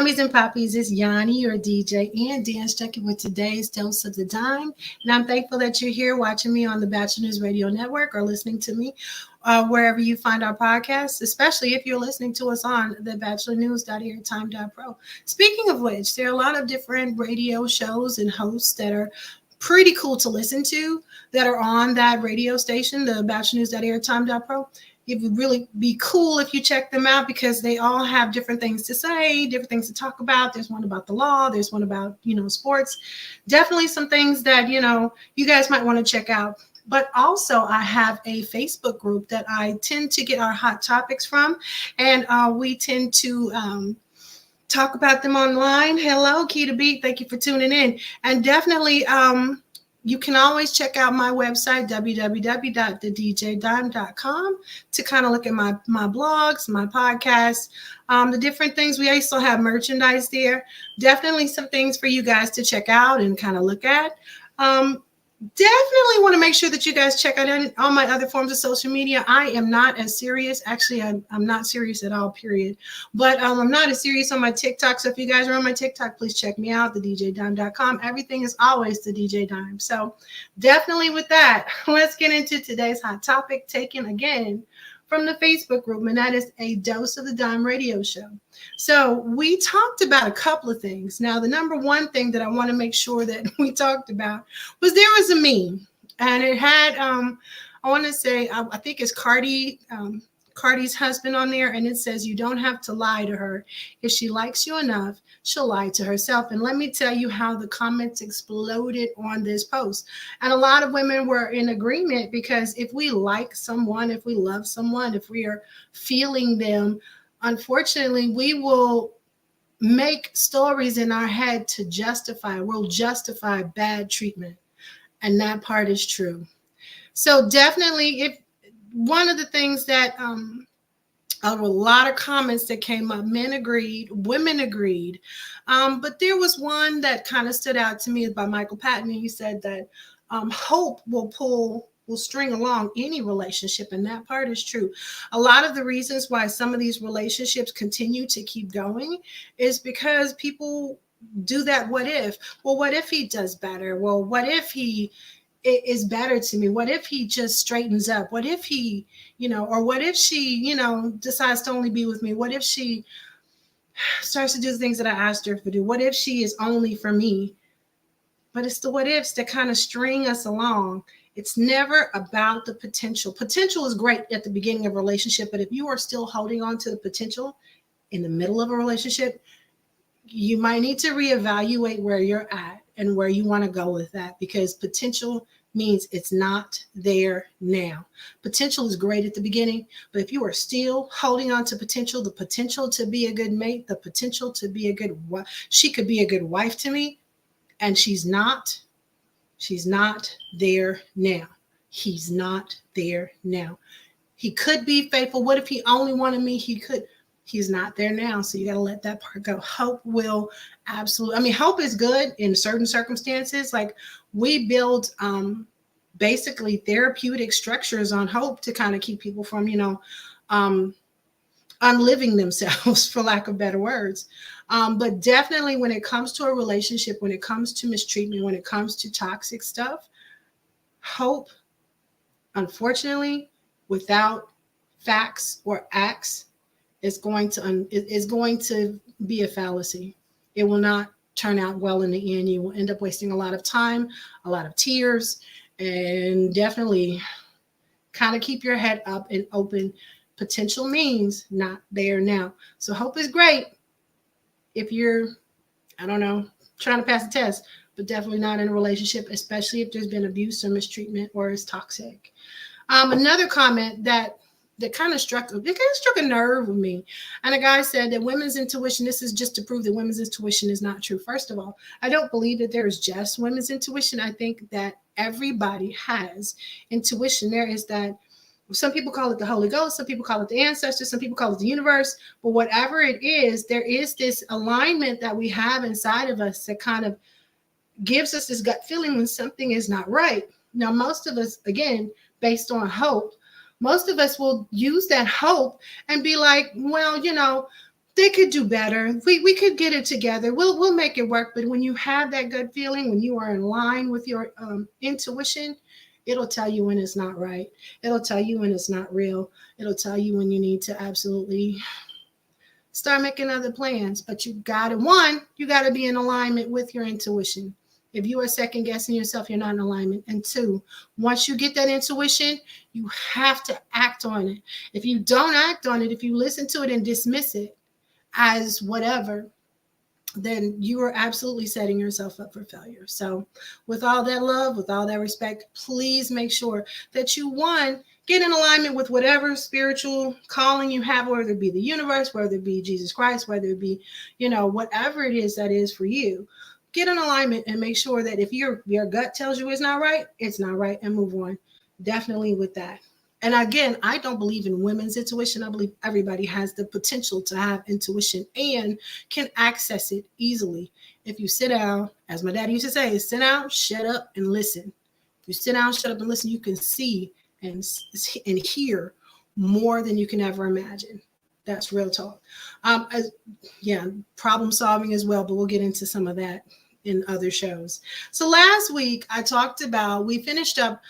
Mommies and poppies, it's Yawnie, your DJ and dance junkie with today's dose of the dime. And I'm thankful that you're here watching me on the Batchelor News Radio Network or listening to me wherever you find our podcasts, especially if you're listening to us on thebatchelornews.airtime.pro. Speaking of which, there are a lot of different radio shows and hosts that are pretty cool to listen to that are on that radio station, the batchelornews.airtime.pro. It would really be cool if you check them out because they all have different things to say, different things to talk about. There's one about the law. There's one about, sports. Definitely some things that, you guys might want to check out. But also I have a Facebook group that I tend to get our hot topics from. And we tend to talk about them online. Hello, Key to Beat. Thank you for tuning in. And definitely you can always check out my website, www.thedjdime.com, to kind of look at my blogs, my podcasts, the different things. We also have merchandise there. Definitely some things for you guys to check out and kind of look at. Definitely want to make sure that you guys check out all my other forms of social media. I am not as serious. Actually, I'm not serious at all, period. But I'm not as serious on my TikTok. So if you guys are on my TikTok, please check me out, thedjdime.com. Everything is always the DJ Dime. So definitely with that, let's get into today's hot topic, taken again from the Facebook group, and that is a Dose of the Dime radio show. So we talked about a couple of things. Now, the number one thing that I want to make sure that we talked about was there was a meme, and it had, I want to say, I think it's Cardi's husband on there, and it says, you don't have to lie to her. If she likes you enough, she'll lie to herself. And let me tell you how the comments exploded on this post. And a lot of women were in agreement because if we like someone, if we love someone, if we are feeling them, unfortunately, we will make stories in our head to we'll justify bad treatment. And that part is true. So definitely, if one of the things that a lot of comments that came up, men agreed, women agreed, but there was one that kind of stood out to me by Michael Patton. He said that hope will string along any relationship, and that part is true. A lot of the reasons why some of these relationships continue to keep going is because people do that what if. Well, what if he does better? Well, what if he is better to me? What if he just straightens up? What if he, or what if she, decides to only be with me? What if she starts to do the things that I asked her to do? What if she is only for me? But it's the what ifs that kind of string us along. It's never about the potential. Potential is great at the beginning of a relationship, but if you are still holding on to the potential in the middle of a relationship, you might need to reevaluate where you're at and where you want to go with that, because potential means it's not there now. Potential is great at the beginning, but if you are still holding on to potential, the potential to be a good mate, the potential to be a good wife, she could be a good wife to me, and she's not there now. He's not there now. He could be faithful. What if he only wanted me? He's not there now. So you got to let that part go. Hope will absolutely, hope is good in certain circumstances. Like we build basically therapeutic structures on hope to kind of keep people from, unliving themselves, for lack of better words. But definitely when it comes to a relationship, when it comes to mistreatment, when it comes to toxic stuff, hope, unfortunately, without facts or acts, is going to be a fallacy. It will not turn out well in the end. You will end up wasting a lot of time, a lot of tears, and definitely kind of keep your head up and open. Potential means not there now. So hope is great if you're, trying to pass a test, but definitely not in a relationship, especially if there's been abuse or mistreatment or is toxic. Another comment that kind of struck a nerve with me. And a guy said that women's intuition, this is just to prove that women's intuition is not true. First of all, I don't believe that there is just women's intuition. I think that everybody has intuition. There is that, some people call it the Holy Ghost, some people call it the ancestors, some people call it the universe, but whatever it is, there is this alignment that we have inside of us that kind of gives us this gut feeling when something is not right. Now, most of us, again, based on hope, most of us will use that hope and be like, well, they could do better. We could get it together. We'll make it work. But when you have that gut feeling, when you are in line with your intuition, it'll tell you when it's not right. It'll tell you when it's not real. It'll tell you when you need to absolutely start making other plans. But you got to be in alignment with your intuition. If you are second guessing yourself, you're not in alignment. And two, once you get that intuition, you have to act on it. If you don't act on it, if you listen to it and dismiss it as whatever, then you are absolutely setting yourself up for failure. So with all that love, with all that respect, please make sure that you, one, get in alignment with whatever spiritual calling you have, whether it be the universe, whether it be Jesus Christ, whether it be, whatever it is that is for you. Get in alignment and make sure that if your gut tells you it's not right, and move on. Definitely with that. And again, I don't believe in women's intuition. I believe everybody has the potential to have intuition and can access it easily. If you sit down, as my daddy used to say, sit down, shut up, and listen. If you sit down, shut up, and listen, you can see and hear more than you can ever imagine. That's real talk. Problem solving as well, but we'll get into some of that in other shows. So last week we finished up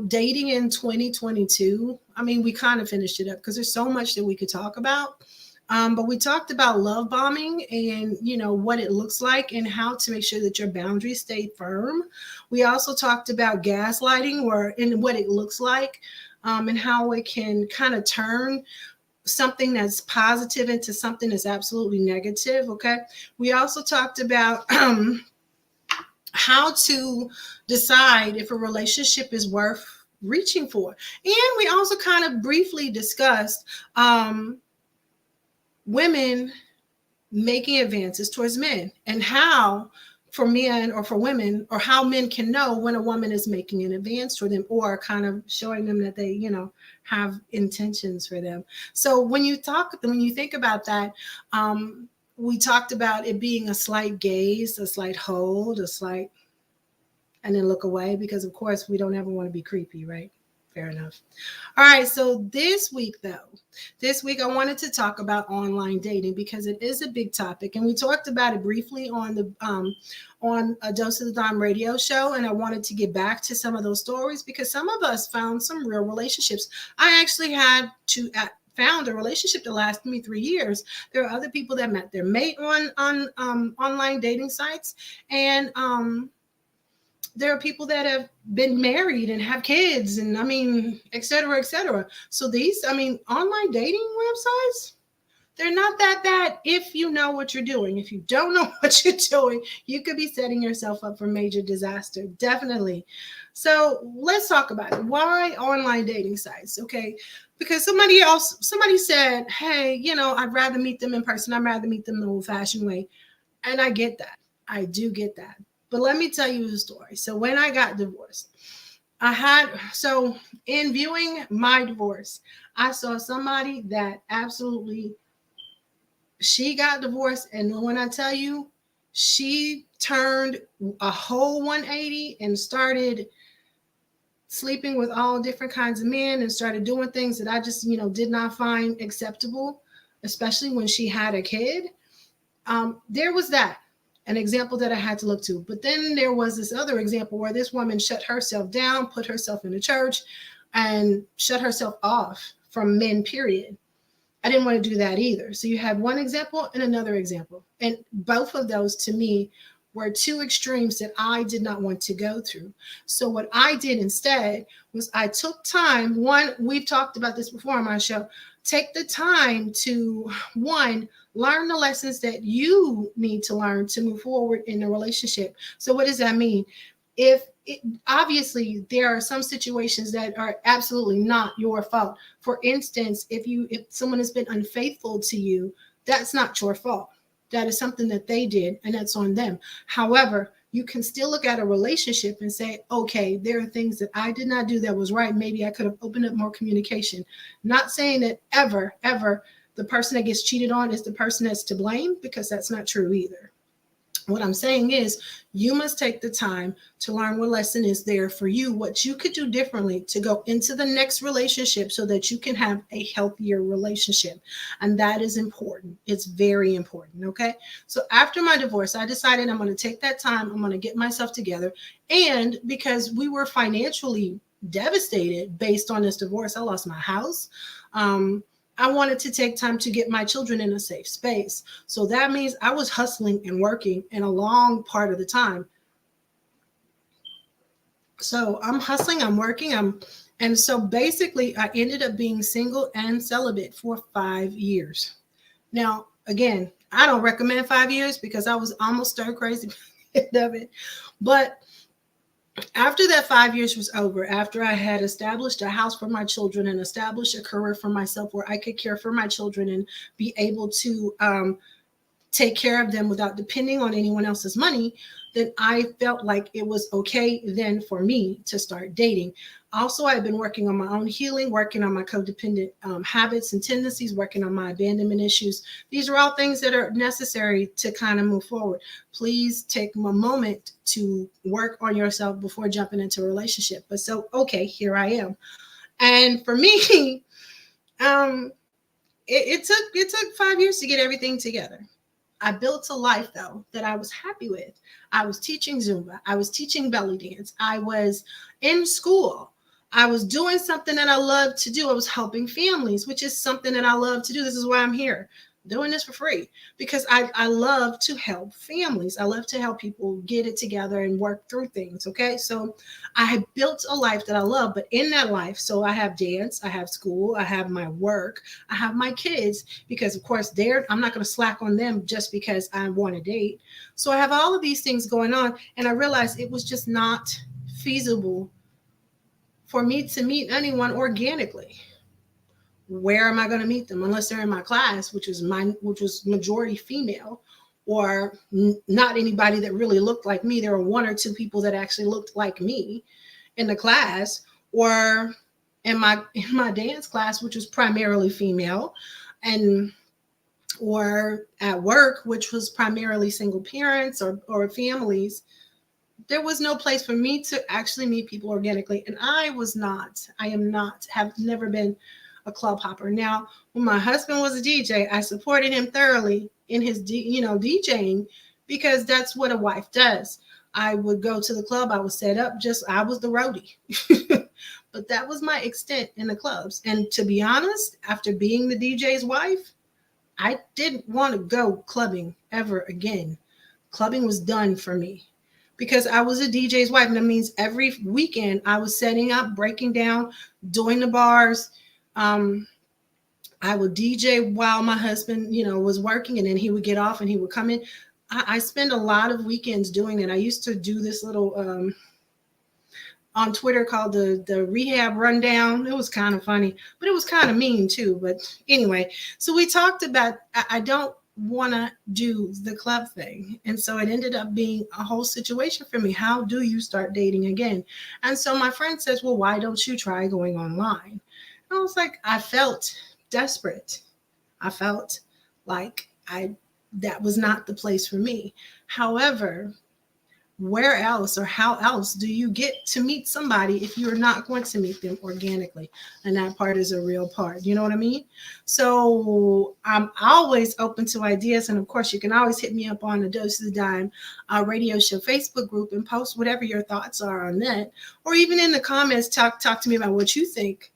dating in 2022. I mean, we kind of finished it up because there's so much that we could talk about. But we talked about love bombing and, what it looks like and how to make sure that your boundaries stay firm. We also talked about gaslighting and what it looks like, and how it can kind of turn something that's positive into something that's absolutely negative. Okay. We also talked about how to decide if a relationship is worth reaching for. And we also kind of briefly discussed women making advances towards men and how for men or for women, or how men can know when a woman is making an advance for them or kind of showing them that they, have intentions for them. So when you think about that, we talked about it being a slight gaze, a slight hold, and then look away, because of course we don't ever want to be creepy, right? Fair enough. All right. So this week I wanted to talk about online dating because it is a big topic, and we talked about it briefly on a Dose of the Dime radio show. And I wanted to get back to some of those stories because some of us found some real relationships. I actually had to found a relationship that lasted me 3 years. There are other people that met their mate on online dating sites, and there are people that have been married and have kids, and et cetera, et cetera. So online dating websites, they're not that bad if you know what you're doing. If you don't know what you're doing, you could be setting yourself up for major disaster. Definitely. So let's talk about it. Why online dating sites? Okay. Because somebody said, hey, I'd rather meet them in person. I'd rather meet them the old-fashioned way. And I get that. I do get that. But let me tell you the story. So when I got divorced, in viewing my divorce, I saw somebody that absolutely, she got divorced. And when I tell you, she turned a whole 180 and started sleeping with all different kinds of men and started doing things that I just, did not find acceptable, especially when she had a kid. There was an example that I had to look to. But then there was this other example where this woman shut herself down, put herself in the church, and shut herself off from men, period. I didn't want to do that either. So you had one example and another example. And both of those to me were two extremes that I did not want to go through. So what I did instead was I took time. One, we've talked about this before on my show. Take the time to, one, learn the lessons that you need to learn to move forward in a relationship. So what does that mean? Obviously, there are some situations that are absolutely not your fault. For instance, if someone has been unfaithful to you, that's not your fault. That is something that they did, and that's on them. However, you can still look at a relationship and say, okay, there are things that I did not do that was right. Maybe I could have opened up more communication. Not saying that ever the person that gets cheated on is the person that's to blame, because that's not true either. What I'm saying is, you must take the time to learn what lesson is there for you, what you could do differently to go into the next relationship so that you can have a healthier relationship. And that is important. It's very important. Okay. So after my divorce, I decided I'm going to take that time. I'm going to get myself together. And because we were financially devastated based on this divorce, I lost my house. I wanted to take time to get my children in a safe space. So that means I was hustling and working in a long part of the time. So I'm hustling, I'm working, and so basically I ended up being single and celibate for 5 years. Now, again, I don't recommend 5 years because I was almost stir crazy of it. But after that 5 years was over, after I had established a house for my children and established a career for myself where I could care for my children and be able to take care of them without depending on anyone else's money, then I felt like it was okay then for me to start dating. Also, I've been working on my own healing, working on my codependent habits and tendencies, working on my abandonment issues. These are all things that are necessary to kind of move forward. Please take a moment to work on yourself before jumping into a relationship. But so, okay, here I am. And for me, it took 5 years to get everything together. I built a life though that I was happy with. I was teaching Zumba. I was teaching belly dance. I was in school. I was doing something that I love to do. I was helping families, which is something that I love to do. This is why I'm here doing this for free, because I love to help families. I love to help people get it together and work through things. Okay. So I had built a life that I love, but in that life, so I have dance, I have school, I have my work, I have my kids, because of course I'm not going to slack on them just because I want to date. So I have all of these things going on, and I realized it was just not feasible for me to meet anyone organically. Where am I going to meet them unless they're in my class, which was majority female, or not anybody that really looked like me. There were one or two people that actually looked like me in the class, or in my dance class, which was primarily female, and or at work, which was primarily single parents or families. There was no place for me to actually meet people organically, and I am not, have never been a club hopper. Now, when my husband was a DJ, I supported him thoroughly in his DJing, because that's what a wife does. I would go to the club, I would set up, I was the roadie. But that was my extent in the clubs. And to be honest, after being the DJ's wife, I didn't want to go clubbing ever again. Clubbing was done for me, because I was a DJ's wife. And that means every weekend I was setting up, breaking down, doing the bars. I would DJ while my husband, was working, and then he would get off and he would come in. I spend a lot of weekends doing it. I used to do this little on Twitter called the rehab rundown. It was kind of funny, but it was kind of mean too. But anyway, so we talked about, I don't want to do the club thing. And so it ended up being a whole situation for me. How do you start dating again? And so my friend says, well, why don't you try going online? I was like, I felt desperate. I felt like that was not the place for me. However, where else or how else do you get to meet somebody if you're not going to meet them organically? And that part is a real part. You know what I mean? So I'm always open to ideas. And of course, you can always hit me up on the Dose of the Dime radio show Facebook group and post whatever your thoughts are on that. Or even in the comments, talk to me about what you think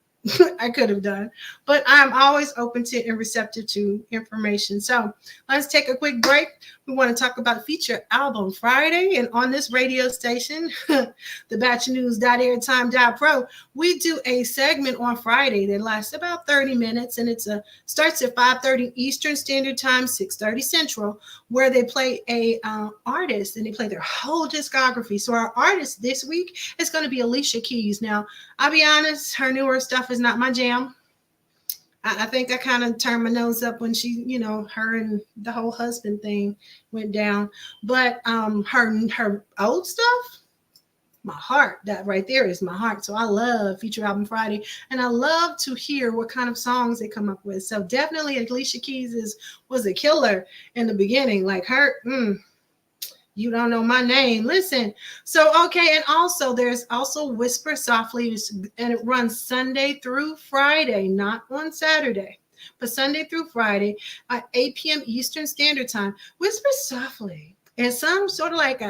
I could have done. But I'm always open to and receptive to information. So let's take a quick break. We want to talk about Feature Album Friday. And on this radio station, thebatchelornews.airtime.pro, we do a segment on Friday that lasts about 30 minutes. And starts at 5:30 Eastern Standard Time, 6:30 Central, where they play a artist and they play their whole discography. So our artist this week is going to be Alicia Keys. Now, I'll be honest, her newer stuff is not my jam. I think I kind of turned my nose up when she, her and the whole husband thing went down. But her old stuff, my heart, that right there is my heart. So I love Feature Album Friday, and I love to hear what kind of songs they come up with. So definitely Alicia Keys was a killer in the beginning. Like her, You don't know my name. Listen. So, okay. And also there's also Whisper Softly, and it runs Sunday through Friday, not on Saturday, but Sunday through Friday at 8 p.m. Eastern Standard Time. Whisper Softly. It sounds sort of like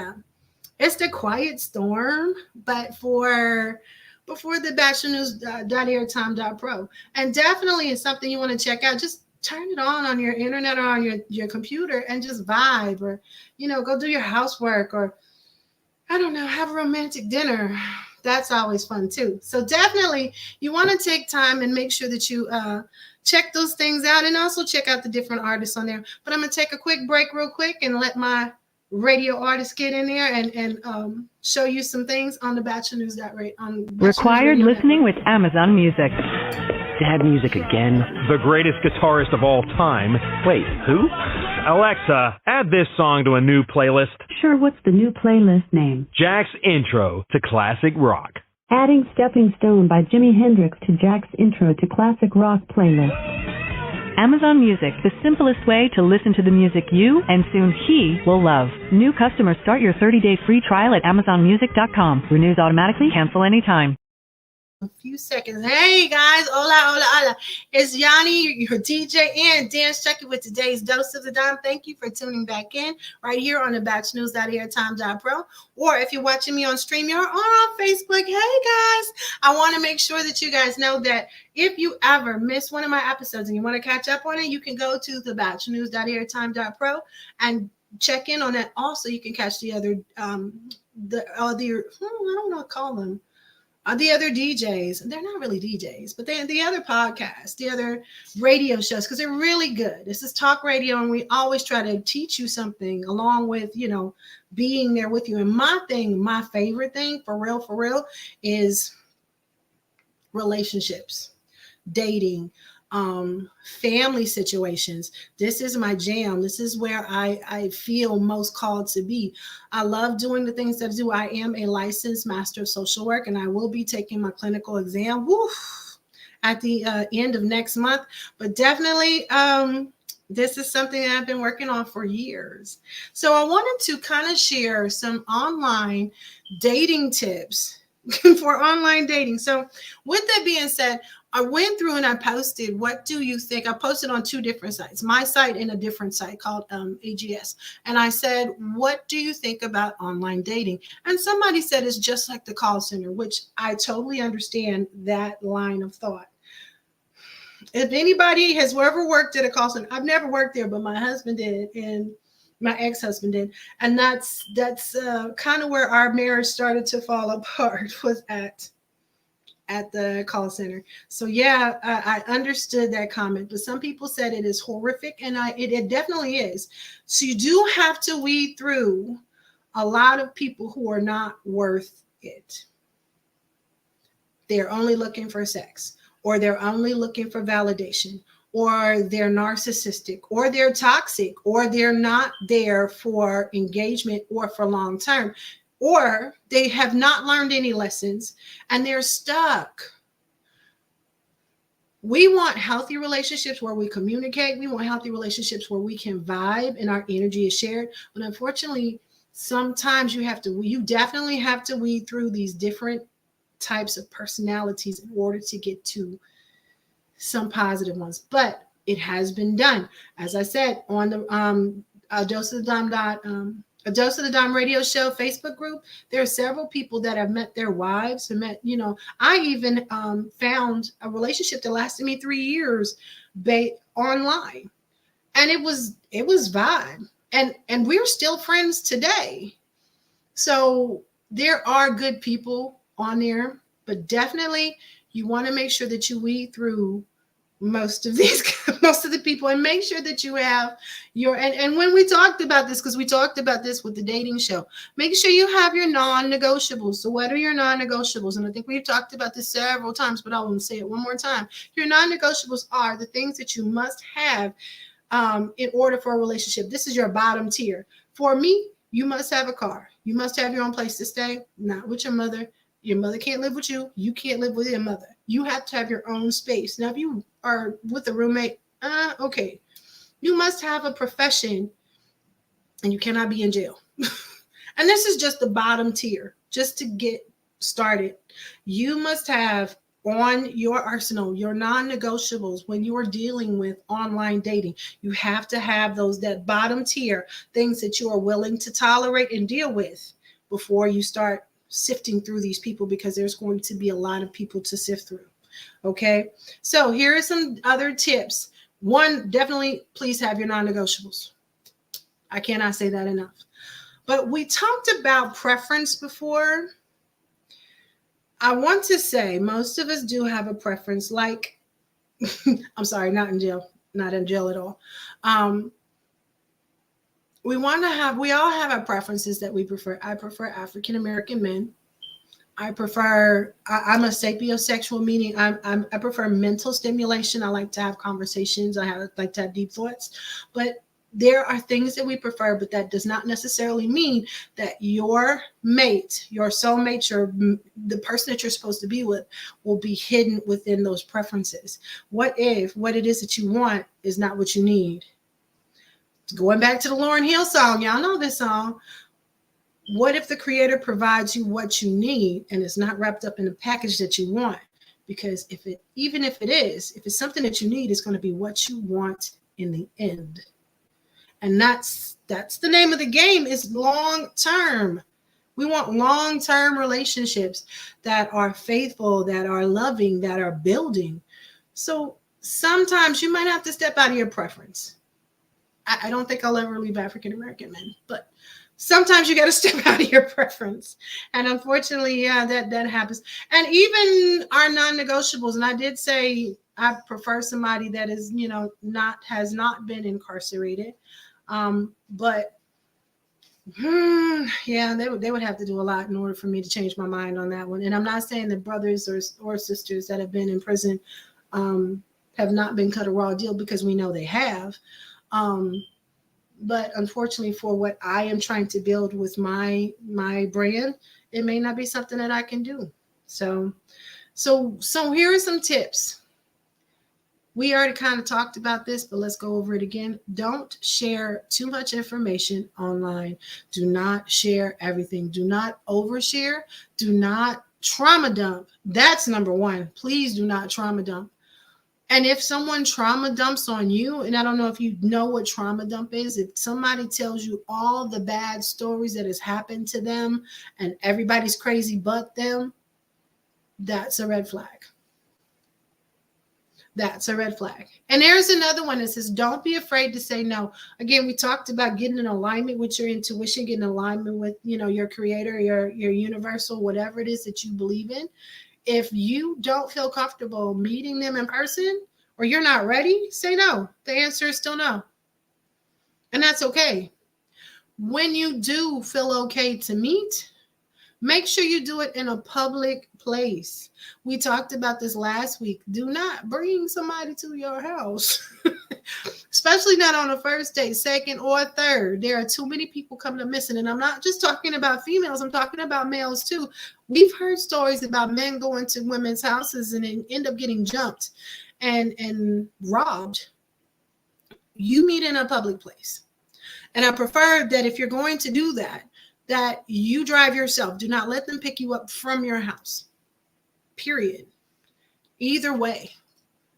it's the quiet storm, but for the batchelornews.airtime.pro. And definitely it's something you want to check out. Just turn it on your internet or on your computer and just vibe, or, go do your housework, or, I don't know, have a romantic dinner. That's always fun too. So definitely you want to take time and make sure that you check those things out, and also check out the different artists on there. But I'm going to take a quick break real quick and let my radio artists get in there and show you some things on the Batchelor News. Required listening with Amazon Music. Dad music again? The greatest guitarist of all time. Wait, who? Alexa, add this song to a new playlist. Sure, what's the new playlist name? Jack's Intro to Classic Rock. Adding Stepping Stone by Jimi Hendrix to Jack's Intro to Classic Rock playlist. Amazon Music, the simplest way to listen to the music you and soon he will love. New customers start your 30-day free trial at amazonmusic.com. Renews automatically, cancel anytime. A few seconds. Hey guys, hola. It's Yawnie, your DJ and dance junkie with today's dose of the dime. Thank you for tuning back in right here on the batchelornews.airtime.pro, or if you're watching me on StreamYard or on Facebook. Hey guys, I want to make sure that you guys know that if you ever miss one of my episodes and you want to catch up on it, you can go to the batchelornews.airtime.pro and check in on that. Also, you can catch the other I don't know, call them. The other DJs, they're not really DJs, but they're the other podcasts, the other radio shows, because they're really good. This is talk radio, and we always try to teach you something along with, being there with you. And my favorite thing, for real, is relationships, dating, family situations. This is my jam. This is where I feel most called to be. I love doing the things that I do. I am a licensed master of social work, and I will be taking my clinical exam at the end of next month. But definitely, this is something that I've been working on for years. So I wanted to kind of share some online dating tips for online dating. So with that being said, I went through and I posted, what do you think? I posted on two different sites, my site and a different site called AGS. And I said, what do you think about online dating? And somebody said it's just like the call center, which I totally understand that line of thought. If anybody has ever worked at a call center, I've never worked there, but my husband did, and my ex-husband did. And that's kind of where our marriage started to fall apart, was at the call center. So yeah, I understood that comment, but some people said it is horrific, and it definitely is. So you do have to weed through a lot of people who are not worth it. They're only looking for sex, or they're only looking for validation, or they're narcissistic, or they're toxic, or they're not there for engagement or for long term. Or they have not learned any lessons and they're stuck. We want healthy relationships where we communicate. We want healthy relationships where we can vibe and our energy is shared. But unfortunately, sometimes you definitely have to weed through these different types of personalities in order to get to some positive ones. But it has been done. As I said, on the Dose of the Dime radio show Facebook group, there are several people that have met their wives and met, I even found a relationship that lasted me 3 years online. And it was vibe. And we're still friends today. So there are good people on there, but definitely you want to make sure that you weed through most of the people, and make sure that you have and when we talked about this, because we talked about this with the dating show, make sure you have your non-negotiables. So what are your non-negotiables? And I think we've talked about this several times, but I want to say it one more time. Your non-negotiables are the things that you must have in order for a relationship. This is your bottom tier. For me, you must have a car. You must have your own place to stay, not with your mother. Your mother can't live with you. You can't live with your mother. You have to have your own space. Now, if you are with a roommate, okay. You must have a profession, and you cannot be in jail. And this is just the bottom tier, just to get started. You must have on your arsenal, your non-negotiables when you are dealing with online dating. You have to have that bottom tier, things that you are willing to tolerate and deal with before you start sifting through these people, because there's going to be a lot of people to sift through. Okay, so here are some other tips. One, definitely please have your non-negotiables. I cannot say that enough. But we talked about preference before. I want to say most of us do have a preference, like, I'm sorry, not in jail at all. We all have our preferences that we prefer. I prefer African-American men. I'm a sapiosexual, meaning I prefer mental stimulation. I like to have conversations. Like to have deep thoughts, but there are things that we prefer, but that does not necessarily mean that your mate, your soulmate, the person that you're supposed to be with will be hidden within those preferences. What if what it is that you want is not what you need? Going back to the Lauryn Hill song, y'all know this song. What if the creator provides you what you need and it's not wrapped up in the package that you want? Because if it's something that you need, it's going to be what you want in the end. And that's the name of the game, is long term. We want long-term relationships that are faithful, that are loving, that are building. So sometimes you might have to step out of your preference. I don't think I'll ever leave African-American men, but sometimes you got to step out of your preference. And unfortunately, yeah, that happens. And even our non-negotiables, and I did say I prefer somebody that is, has not been incarcerated. But yeah, they would have to do a lot in order for me to change my mind on that one. And I'm not saying that brothers or sisters that have been in prison have not been cut a raw deal, because we know they have. But unfortunately, for what I am trying to build with my brand, it may not be something that I can do. So here are some tips. We already kind of talked about this, but let's go over it again. Don't share too much information online. Do not share everything. Do not overshare. Do not trauma dump. That's number one. Please do not trauma dump. And if someone trauma dumps on you, and I don't know if you know what trauma dump is, if somebody tells you all the bad stories that has happened to them and everybody's crazy but them, that's a red flag. That's a red flag. And there's another one that says, don't be afraid to say no. Again, we talked about getting in alignment with your intuition, getting in alignment with, your creator, your universal, whatever it is that you believe in. If you don't feel comfortable meeting them in person, or you're not ready, say no. The answer is still no. And that's okay. When you do feel okay to meet, make sure you do it in a public place. We talked about this last week. Do not bring somebody to your house, especially not on a first date, second or third. There are too many people coming up missing. And I'm not just talking about females. I'm talking about males too. We've heard stories about men going to women's houses and then end up getting jumped and robbed. You meet in a public place. And I prefer that if you're going to do that you drive yourself. Do not let them pick you up from your house. Period. Either way.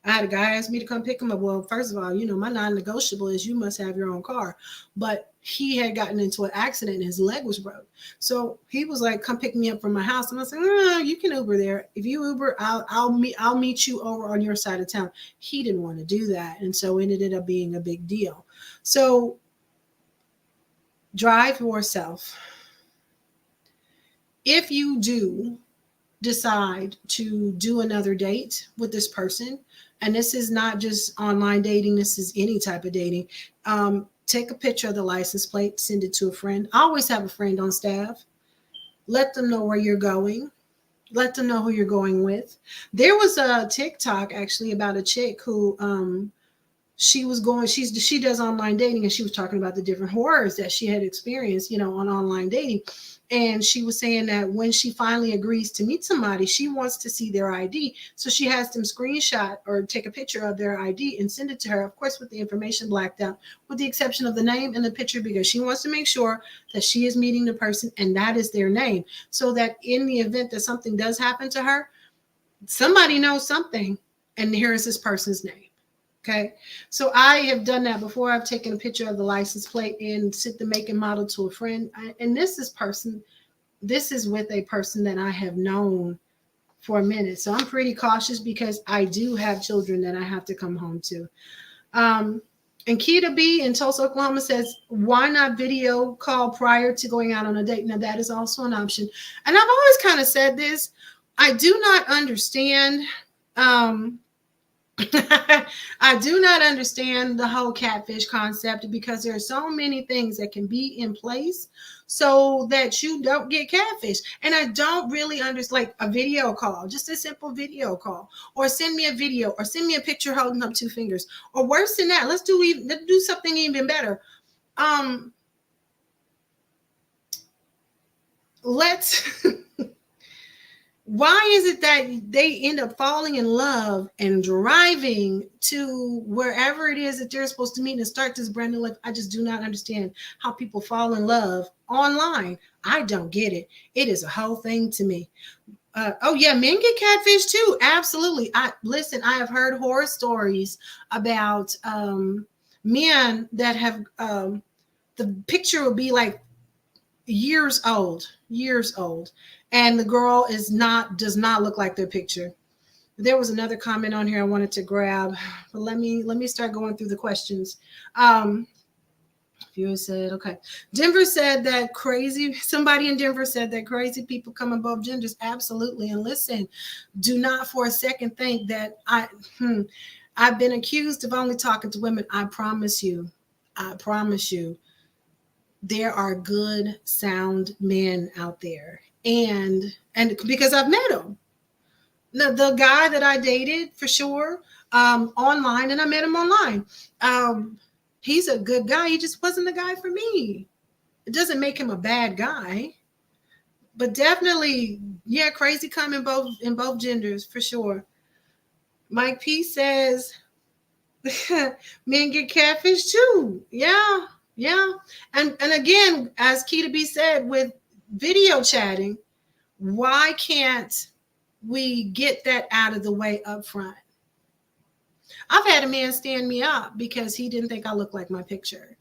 I had a guy ask me to come pick him up. Well, first of all, my non-negotiable is you must have your own car. But he had gotten into an accident and his leg was broke. So he was like, come pick me up from my house. And I was like, you can Uber there. If you Uber, I'll meet you over on your side of town. He didn't want to do that. And so it ended up being a big deal. So drive yourself. If you do decide to do another date with this person, and this is not just online dating, this is any type of dating, take a picture of the license plate, send it to a friend. I always have a friend on staff. Let them know where you're going. Let them know who you're going with. There was a TikTok actually about a chick who she does online dating, and she was talking about the different horrors that she had experienced, on online dating. And she was saying that when she finally agrees to meet somebody, she wants to see their ID. So she has them screenshot or take a picture of their ID and send it to her, of course, with the information blacked out, with the exception of the name and the picture, because she wants to make sure that she is meeting the person and that is their name. So that in the event that something does happen to her, somebody knows something, and here is this person's name. Okay, so I have done that before. I've taken a picture of the license plate and sent the make and model to a friend. And this is with a person that I have known for a minute. So I'm pretty cautious because I do have children that I have to come home to. And Keita B in Tulsa, Oklahoma says, why not video call prior to going out on a date? Now that is also an option. And I've always kind of said this. I do not understand. I do not understand the whole catfish concept, because there are so many things that can be in place so that you don't get catfish. And I don't really understand, like a video call, just a simple video call, or send me a video, or send me a picture holding up 2 fingers, or worse than that. Let's do something even better. Why is it that they end up falling in love and driving to wherever it is that they're supposed to meet and start this brand new life? I just do not understand how people fall in love online. I don't get it. It is a whole thing to me. Oh yeah, men get catfish too. Absolutely. I have heard horror stories about men that have the picture will be like years old, and the girl does not look like their picture. There was another comment on here I wanted to grab, but let me start going through the questions. Viewer said, okay. Somebody in Denver said that crazy people come in both genders. Absolutely. And listen, do not for a second think that I've been accused of only talking to women. I promise you, there are good, sound men out there. And because I've met them. The guy that I dated, for sure, online, and I met him online. He's a good guy. He just wasn't the guy for me. It doesn't make him a bad guy. But definitely, yeah, crazy come in both genders, for sure. Mike P says, men get catfish too. Yeah. And again, as Keita B said, with video chatting, why can't we get that out of the way up front? I've had a man stand me up because he didn't think I looked like my picture.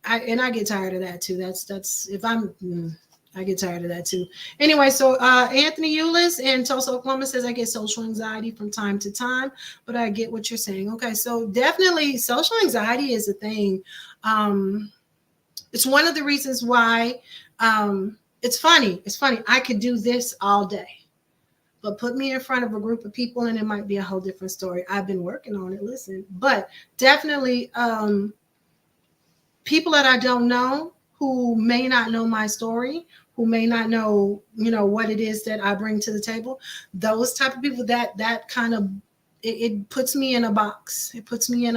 I get tired of that too. I get tired of that too. Anyway, so Anthony Eulis in Tulsa, Oklahoma says, I get social anxiety from time to time, but I get what you're saying. Okay, so definitely social anxiety is a thing. It's one of the reasons why it's funny. I could do this all day, but put me in front of a group of people and it might be a whole different story. I've been working on it, listen, but definitely people that I don't know, who may not know my story, who may not know, what it is that I bring to the table, those type of people, that kind of, it puts me in a box. It puts me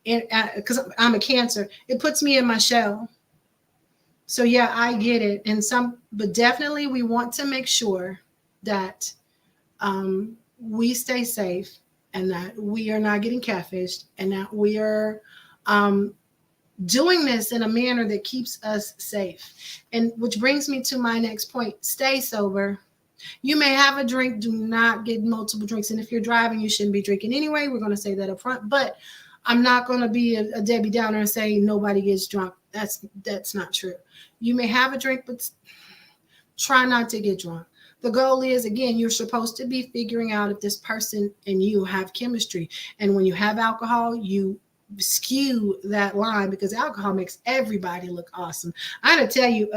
because I'm a Cancer, it puts me in my shell. So yeah, I get it. But definitely we want to make sure that we stay safe and that we are not getting catfished and that we are doing this in a manner that keeps us safe. And which brings me to my next point. Stay sober. You may have a drink. Do not get multiple drinks. And if you're driving, you shouldn't be drinking anyway. We're going to say that up front. But I'm not going to be a Debbie Downer and say nobody gets drunk. That's not true. You may have a drink, but try not to get drunk. The goal is, again, you're supposed to be figuring out if this person and you have chemistry. And when you have alcohol, you skew that line because alcohol makes everybody look awesome. I gotta tell you,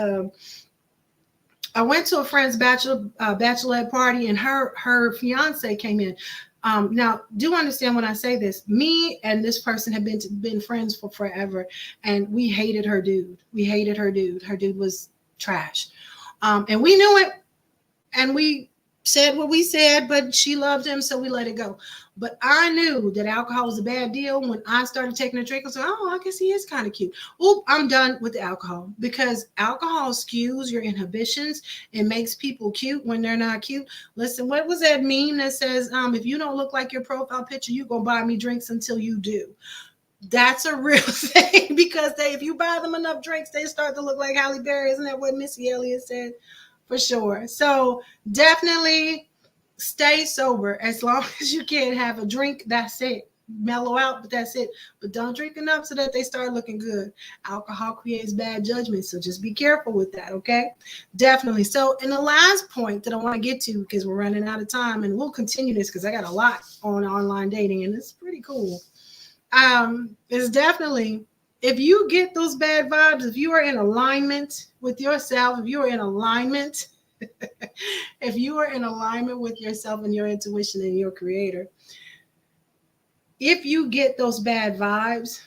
I went to a friend's bachelorette party and her fiance came in. Now, do understand when I say this, me and this person have been friends for forever, and we hated her dude. Her dude was trash. And we knew it, and we said what we said, but she loved him, so we let it go. But I knew that alcohol was a bad deal when I started taking a drink. I was like, oh, I guess he is kind of cute. Oop, I'm done with the alcohol because alcohol skews your inhibitions. It makes people cute when they're not cute. Listen, what was that meme that says, if you don't look like your profile picture, you gonna buy me drinks until you do? That's a real thing because if you buy them enough drinks, they start to look like Halle Berry. Isn't that what Missy Elliott said? For sure. So definitely stay sober as long as you can. Have a drink. That's it. Mellow out, but that's it. But don't drink enough so that they start looking good. Alcohol creates bad judgment, so just be careful with that, okay? Definitely. So, and the last point that I want to get to, because we're running out of time, and we'll continue this because I got a lot on online dating, and it's pretty cool. Is definitely if you get those bad vibes, if you are in alignment with yourself, if you are in alignment, if you are in alignment with yourself and your intuition and your creator, if you get those bad vibes,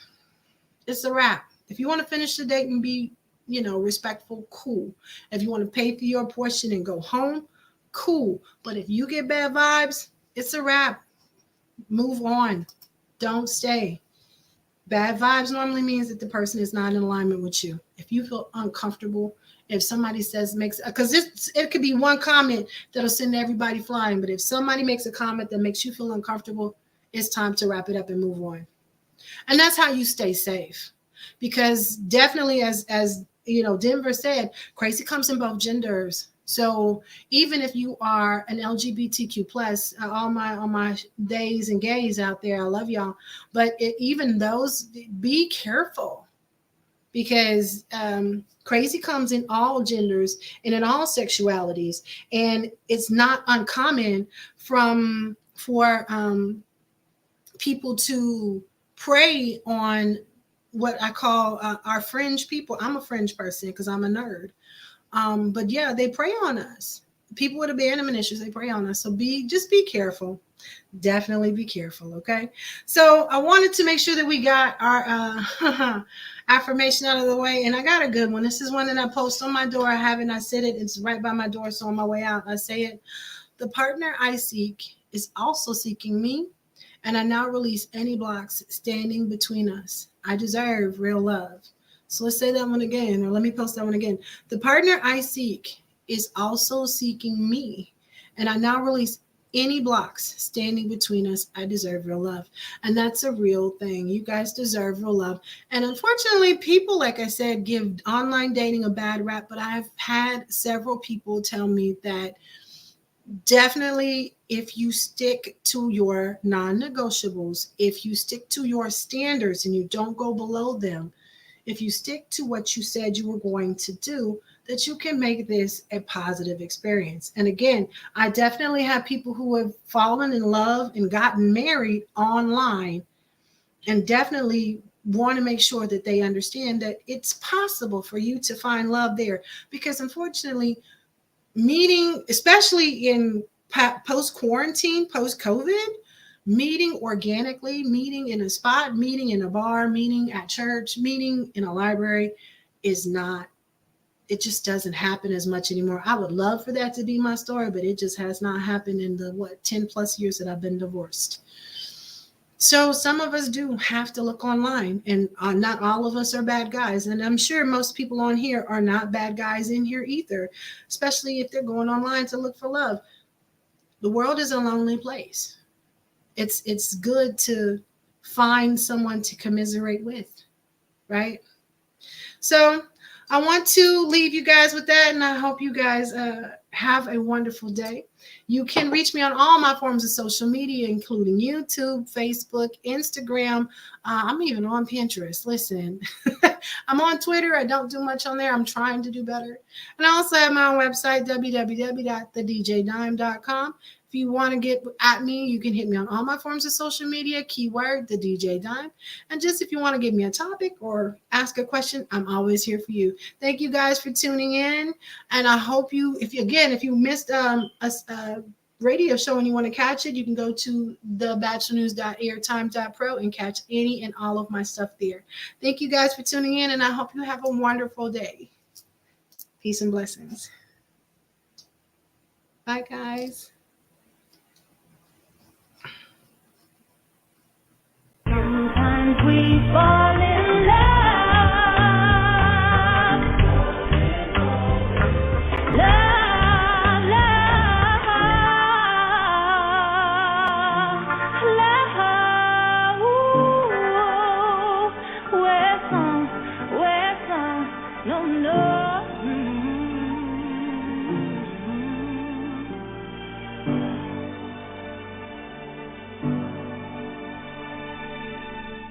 it's a wrap. If you want to finish the date and be, respectful, cool. If you want to pay for your portion and go home, cool. But if you get bad vibes, it's a wrap. Move on. Don't stay. Bad vibes normally means that the person is not in alignment with you. If you feel uncomfortable, if somebody because it could be one comment that'll send everybody flying, but if somebody makes a comment that makes you feel uncomfortable, it's time to wrap it up and move on. And that's how you stay safe. Because definitely, as Denver said, crazy comes in both genders. So even if you are an LGBTQ plus, all my days and gays out there, I love y'all. But even those, be careful because crazy comes in all genders and in all sexualities, and it's not uncommon for people to prey on what I call our fringe people. I'm a fringe person because I'm a nerd. But yeah, they prey on us. People with abandonment issues, they prey on us. So just be careful. Definitely be careful, okay? So I wanted to make sure that we got our affirmation out of the way, and I got a good one. This is one that I post on my door. I said it. It's right by my door, so on my way out, I say it. The partner I seek is also seeking me, and I now release any blocks standing between us. I deserve real love. So let's say that one again, or let me post that one again. The partner I seek is also seeking me, and I now release any blocks standing between us. I deserve real love. And that's a real thing. You guys deserve real love. And unfortunately, people, like I said, give online dating a bad rap, but I've had several people tell me that definitely if you stick to your non-negotiables, if you stick to your standards and you don't go below them, if you stick to what you said you were going to do, that you can make this a positive experience. And again, I definitely have people who have fallen in love and gotten married online, and definitely want to make sure that they understand that it's possible for you to find love there. Because unfortunately, meeting, especially in post-quarantine, post-COVID, meeting organically, meeting in a spot, meeting in a bar, meeting at church, meeting in a library it just doesn't happen as much anymore. I would love for that to be my story, but it just has not happened in the 10 plus years that I've been divorced. So some of us do have to look online, and not all of us are bad guys. And I'm sure most people on here are not bad guys in here either, especially if they're going online to look for love. The world is a lonely place. It's good to find someone to commiserate with, right? So I want to leave you guys with that, and I hope you guys have a wonderful day. You can reach me on all my forms of social media, including YouTube, Facebook, Instagram. I'm even on Pinterest. Listen, I'm on Twitter. I don't do much on there. I'm trying to do better. And I also have my own website, www.thedjdime.com. If you want to get at me, you can hit me on all my forms of social media, keyword, the DJ Dime. And just if you want to give me a topic or ask a question, I'm always here for you. Thank you guys for tuning in. And I hope if you missed a radio show and you want to catch it, you can go to thebatchelornews.airtime.pro and catch any and all of my stuff there. Thank you guys for tuning in, and I hope you have a wonderful day. Peace and blessings. Bye, guys.